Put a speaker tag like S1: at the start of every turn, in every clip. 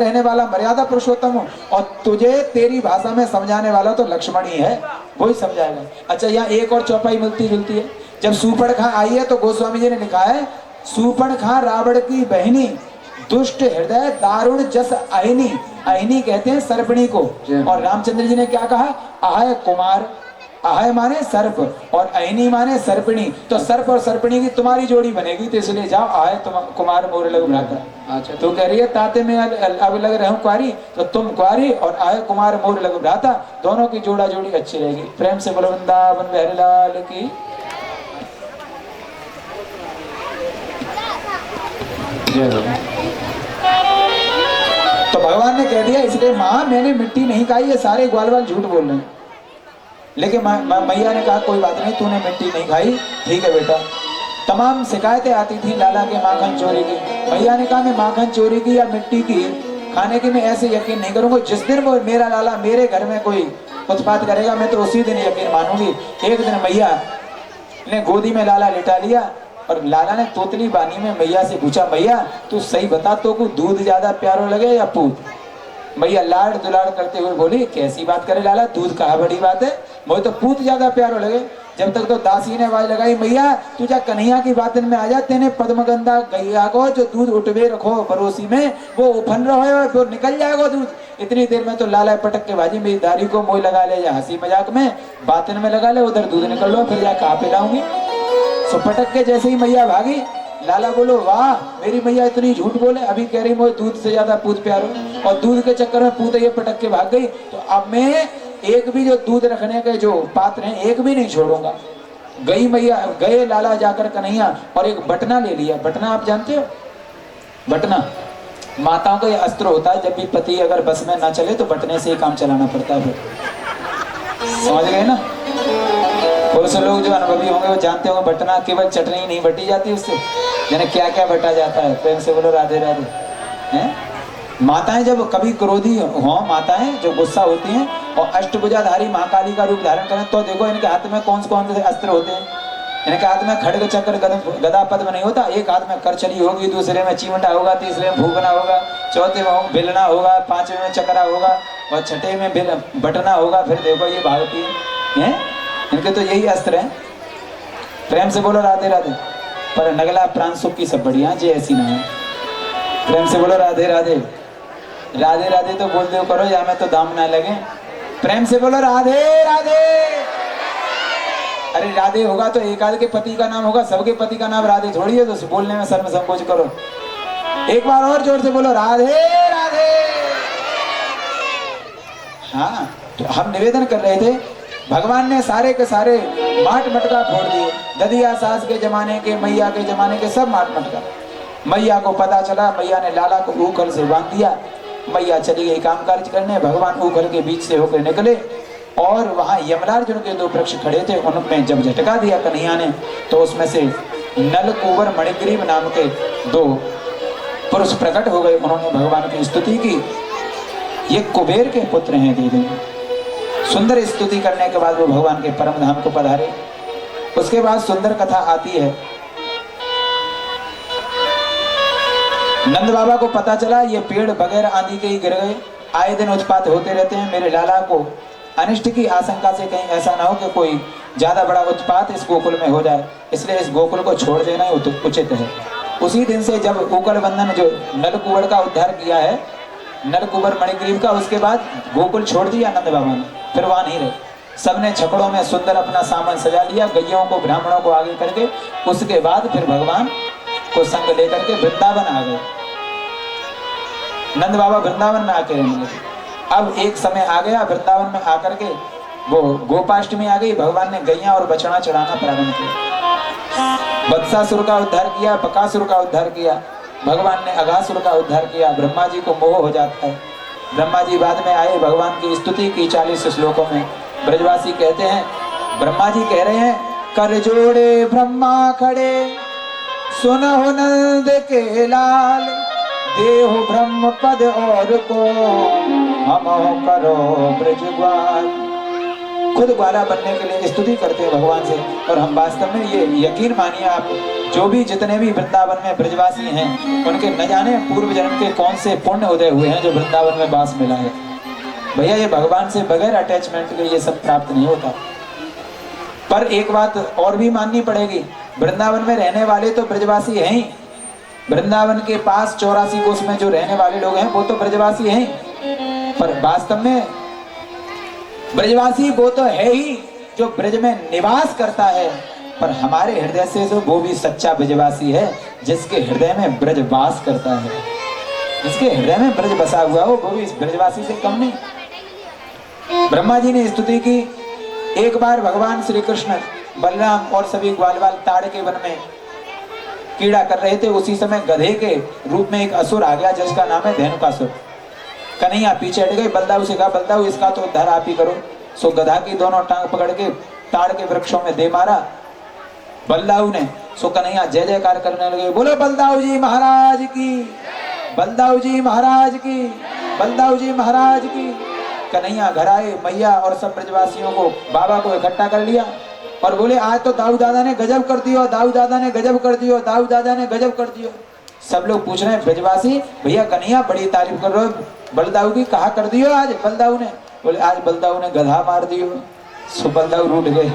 S1: रहने वाला मर्यादा पुरुषोत्तम हूँ, और तुझे तेरी भाषा में समझाने वाला तो लक्ष्मण ही है, वही समझाएगा। अच्छा, यहाँ एक और चौपाई मिलती जुलती है। जब सूर्पणखा आई है तो गोस्वामी जी ने लिखा है, सूर्पणखा रावण की बहनी, दुष्ट हृदय दारुण जस अहिनी। अहिनी कहते हैं सर्पणी को। और रामचंद्र जी ने क्या कहा, अहय कुमार, अहय माने सर्प और अहिनी माने सर्पिणी। तो सर्प और सर्पिणी की तुम्हारी जोड़ी बनेगी, तो इसलिए जाओ अहय कुमार मोर लघु भ्राता। अच्छा, तो कह रही है ताते में अब लग रहे हूं कुआरी, तो तुम कुआरी और अहय कुमार मोर लघु भ्राता, दोनों की जोड़ा जोड़ी अच्छी रहेगी। प्रेम से बोलो वृंदावन बिहारी लाल की। तो भगवान ने कह दिया, इसलिए माँ मैंने मिट्टी नहीं खाई, ये सारे ग्वाल वाल झूठ बोल रहे हैं। लेकिन मैया ने कहा कोई बात नहीं, तूने मिट्टी नहीं खाई, ठीक है बेटा। तमाम शिकायतें आती थी लाला के माखन चोरी की। मैया ने कहा मैं माखन चोरी की या मिट्टी की खाने की मैं ऐसे यकीन नहीं करूंगा। जिस दिन वो मेरा लाला मेरे घर में कोई उत्पात करेगा, मैं तो उसी दिन यकीन मानूंगी। एक दिन मैया ने गोदी में लाला लिटा लिया और लाला ने तोतली बानी में मैया से पूछा, मैया तू सही बता, तो को दूध ज्यादा प्यारो लगे या पूत? मैया लाड़ दुलाड़ करते हुए बोली, कैसी बात करे लाला, दूध कहा बड़ी बात है, मुझे तो पूत ज्यादा प्यारो लगे। जब तक तो दासी ने आवाज लगाई, मैया तू जा कन्हैया की बातन में आ जा, तेने पद्मगंधा गैया को जो दूध उठवे रखो पड़ोसी में, वो उफन रहो है, वो निकल जाएगा दूध। इतनी देर में तो लाला पटक के भाजी मेरी दाढ़ी को मोह लगा ले, या हंसी मजाक में बातन में लगा ले, उधर दूध निकल लो, फिर जा कहा पिलाऊंगी। सो पटक के जैसे ही मैया भागी, लाला बोलो वाह मेरी मैया इतनी झूठ बोले, अभी कह रही मुझे दूध से ज्यादा पूत प्यारो, और दूध के चक्कर में पूत ये पटक के भाग गई। तो अब मैं एक भी जो दूध रखने के जो पात्र हैं एक भी नहीं छोड़ूंगा। गई मैया, गए लाला जाकर कन्हैया और एक बटना ले लिया। बटना आप जानते हो, बटना माताओं का यह अस्त्र होता है, जब भी पति अगर बस में ना चले तो बटने से ही काम चलाना पड़ता है। समझ गए ना? पुरुष लोग जो अनुभवी होंगे वो जानते होंगे, बटना केवल चटनी नहीं बटी जाती उससे, यानी क्या क्या बटा जाता है। प्रेम से बोलो राधे राधे। हैं माताएं जब कभी क्रोधी हो, माताएं जो गुस्सा होती हैं और अष्टभुजाधारी महाकाली का रूप धारण करें, तो देखो इनके हाथ में कौन से अस्त्र होते हैं। इनके हाथ में खड्ग चक्र गदा पद्म नहीं होता, एक हाथ में करचली होगी, दूसरे में चिमटा होगा, तीसरे में भूखना होगा, चौथे में बेलना होगा, पांचवें में चक्रा होगा और छठे में बटना होगा। फिर देखो ये भागती है, इनके तो यही अस्त्र हैं। प्रेम से बोलो राधे राधे। पर नगला प्राण सुख की सब बढ़िया जी ऐसी ना है। प्रेम से बोलो राधे राधे। राधे राधे तो बोल दो करो, या मैं तो दाम ना लगे। प्रेम से बोलो राधे राधे। अरे राधे होगा तो एक आध के पति का नाम होगा, सबके पति का नाम राधे थोड़ी है, तो बोलने में शर्म संकोच करो। एक बार और जोर से बोलो राधे राधे। हाँ, तो हम निवेदन कर रहे थे, भगवान ने सारे के सारे माट मटका फोड़ दिए। ददिया सास के जमाने के, मैया के जमाने के सब माट मटका। मैया को पता चला, मैया ने लाला को ऊखल से बांध दिया। मैया चली गई काम काज करने, भगवान ऊखल के बीच से होकर निकले और वहां यमराज के दो वृक्ष खड़े थे, उनमें जब झटका दिया कन्हैया ने, तो उसमें से नलकुबर मणिग्रीव नाम के दो पुरुष प्रकट हो गए। उन्होंने भगवान की स्तुति की, ये कुबेर के पुत्र हैं दीदी। सुंदर स्तुति करने के बाद वो भगवान के परम धाम को पधारे। उसके बाद सुंदर कथा आती है। नंद बाबा को पता चला ये पेड़ बगैर आंधी के ही गिर गए, आए दिन उत्पात होते रहते हैं, मेरे लाला को अनिष्ट की आशंका से कहीं ऐसा ना हो कि कोई ज्यादा बड़ा उत्पात इस गोकुल में हो जाए, इसलिए इस गोकुल को छोड़ देना ही उचित है। उसी दिन से जब गोकुल बंधन जो नलकुबर का उद्धार किया है, नलकुबर मणिग्रीव का, उसके बाद गोकुल छोड़ दिया नंद बाबा ने, फिर वहां नहीं रहे। सबने छकड़ों में सुंदर अपना सामान सजा लिया, गैयों को ब्राह्मणों को आगे करके। उसके बाद फिर भगवान को संग लेकर के वृंदावन आ गए। नंद बाबा वृंदावन में आके रहने लगे। अब एक समय आ गया, वृंदावन में आकर के वो गोपाष्टमी आ गई, भगवान ने गैया और बछड़ा चढ़ाना प्रारंभ किया। बत्सासुर का उद्धार किया, बकासुर का उद्धार किया, भगवान ने अघासुर का उद्धार किया। ब्रह्मा जी को मोह हो जाता है, ब्रह्मा जी बाद में आए, भगवान की स्तुति की 40 श्लोकों में। ब्रजवासी कहते हैं, ब्रह्मा जी कह रहे हैं, कर जोड़े ब्रह्मा खड़े, सुनो नंद के लाल, देहो ब्रह्म पद और को, हम करो ब्रजवाल। खुद ग्वाला बनने के लिए स्तुति करते हैं भगवान से। और हम वास्तव में ये यकीन मानिए आप, जो भी जितने भी वृंदावन में ब्रजवासी हैं, उनके न जाने पूर्व जन्म के कौन से पुण्य उदय हुए हैं जो वृंदावन में वास मिला है। भैया ये भगवान से बगैर अटैचमेंट के ये सब प्राप्त नहीं होता। पर एक बात और भी माननी पड़ेगी, वृंदावन में रहने वाले तो ब्रजवासी हैं ही, वृंदावन के पास 84 कोस में जो रहने वाले लोग हैं वो तो ब्रजवासी हैं, पर वास्तव में ब्रजवासी वो तो है ही जो ब्रज में निवास करता है। पर हमारे हृदय से जो वो भी सच्चा ब्रजवासी है जिसके हृदय में ब्रज वास करता है, जिसके हृदय में ब्रज बसा हुआ हो, वो भी इस ब्रजवासी से कम नहीं। ब्रह्मा जी ने स्तुति की। एक बार भगवान श्री कृष्ण बलराम और सभी ग्वालवाल ताड़ के वन में कीड़ा कर रहे थे। उसी समय गधे के रूप में एक असुर आ गया जिसका नाम है धेनुकासुर। कन्हैया पीछे हट गए, बलदाऊ से कहा बलदाऊ इसका तो उद्धार आप ही करो। सो गधा की दोनों टांग पकड़ के ताड़ के वृक्षों में दे मारा बलदाऊ ने। सो कन्हैया जय जयकार करने लगे, बोलो बलदाऊ जी महाराज की, बलदाऊ जी महाराज की, बलदाऊ जी महाराज की। कन्हैया घर आए, मैया और सब ब्रजवासियों को, बाबा को इकट्ठा कर लिया और बोले आज तो दाऊ दादा ने गजब कर दियो, दाऊ दादा ने गजब कर दियो, दाऊ दादा ने गजब कर दियो। सब लोग पूछ रहे हैं ब्रजवासी, भैया कन्हैया बड़ी तारीफ कर रहे हो बलदाऊ की, कहा कर दियो आज बलदाऊ ने? बोले आज बलदाऊ ने गधा मार दियो। सो बलदाऊ रूठ गए,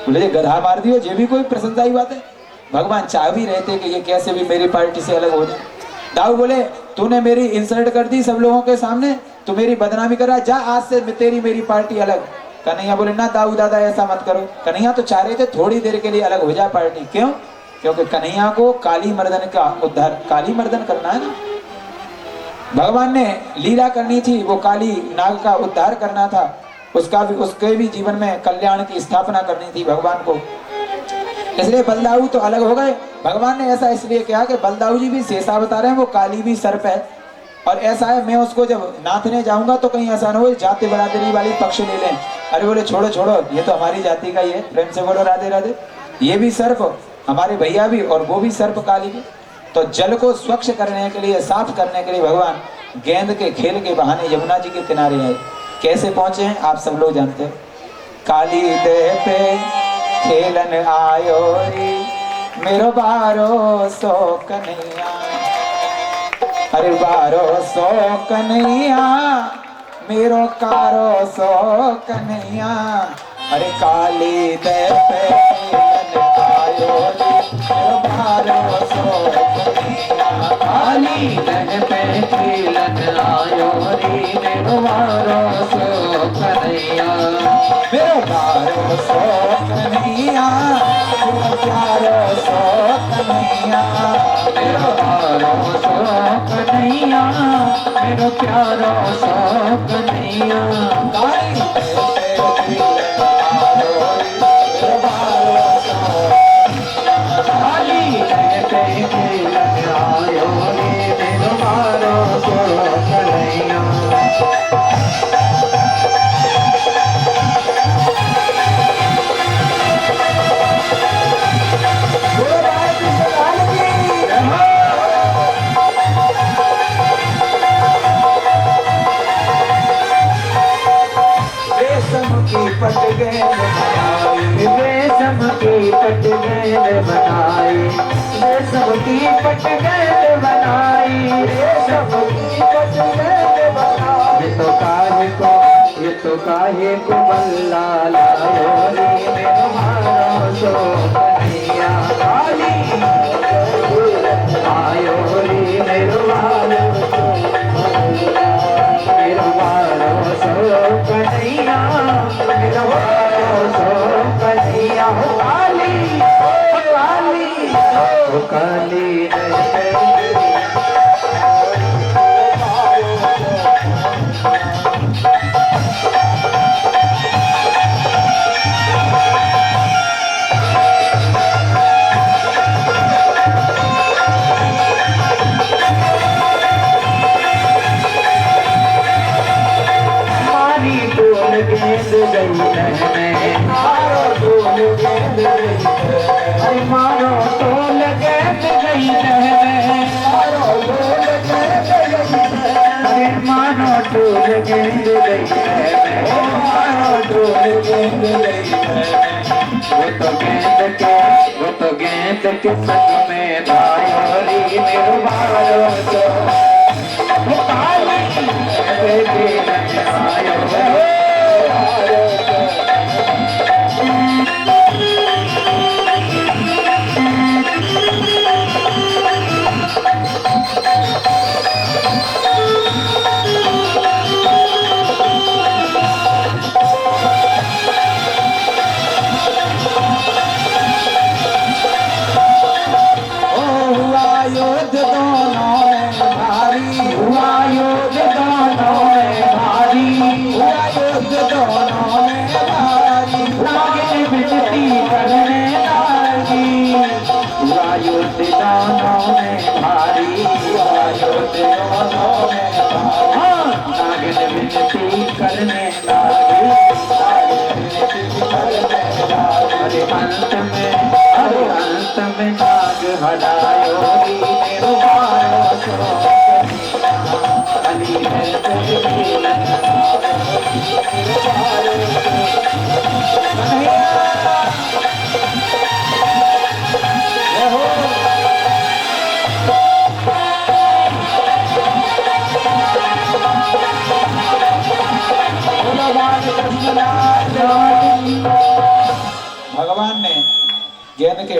S1: बोले गधा मार दियो, ये भी कोई प्रशंसा की बात है? भगवान चाह भी रहे थे कि ये कैसे भी मेरी पार्टी से अलग हो जाए। दाऊ बोले तूने मेरी इंसल्ट कर दी सब लोगों के सामने, तू मेरी बदनामी कर रहा, जा आज से तेरी मेरी पार्टी अलग। कन्हैया बोले ना दाऊ दादा ऐसा मत करो। कन्हैया तो चाह रहे थे थोड़ी देर के लिए अलग हो जाए पार्टी। क्यों? क्योंकि कन्हैया को काली मर्दन का उद्धार, काली मर्दन करना है ना, भगवान ने लीला करनी थी, वो काली नाग का उद्धार करना था, उसका भी, उसके भी जीवन में कल्याण की स्थापना करनी थी भगवान को। इसलिए बलदाऊ तो अलग हो गए। भगवान ने ऐसा इसलिए किया कि बलदाऊ जी भी शेषा बता रहे हैं, वो काली भी सर्प है। और ऐसा है मैं उसको जब नाथने जाऊंगा तो कहीं ऐसा ना हो जाति बरादरी वाली पक्ष ले लें। अरे बोले छोड़ो छोड़ो, ये तो हमारी जाति का ही है, प्रेम से बोलो राधे राधे। ये भी सर्प, हमारे भैया भी, और वो भी सर्प काली भी। तो जल को स्वच्छ करने के लिए, साफ करने के लिए भगवान गेंद के खेल के बहाने यमुना जी के किनारे आए। कैसे पहुंचे हैं आप सब लोग जानते हैं। काली देह पे खेलन आयो रे मेरो बारो सो कन्हैया, अरे बारो सो कन्हैया मेरो कारो सो कन्हैया, अरे काली देह पे खेलन आयो रे मेरो बारो सो कन्हैया, काली देह पे खेलन आयो रे मेरो बारो सो कन्हैया, मेरो बारो सो कन्हैया, मेरो प्यारो सो कन्हैया, मेरो बारो सो कन्हैया, मेरो प्यारो सो कन्हैया, काली देह पे खेलन आयो रे मेरो बारो सो कन्हैया। पट गेंद बनाई, रेशम की पट गेंद बनाई, रेशम की पट गेंद बनाई, रेशम की पट गेंद बनाई। ये तो काहे को बल्ला लायो रे मेरो बारो सो कन्हैया, काली आयो रे मेरो बारो सो कन्हैया, मेरो बारो सो कन्हैया, मेरो बारो सो कन्हैया, हो काली हो काली गेंद गई रहने, मारो टोल गेंद गई, अरे मारो टोल गेंद गई रहने, मारो टोल गेंद गई, अरे मारो टोल गेंद गई रहने, मारो तोड़ गेंद गई है।
S2: वो तो गेंद के संग में धायोरी मेरो बारो तो वो पाली बेबी न आयो करने अंत में नाग हटायो मेरो बारो अली
S1: भगवान ने गेंद के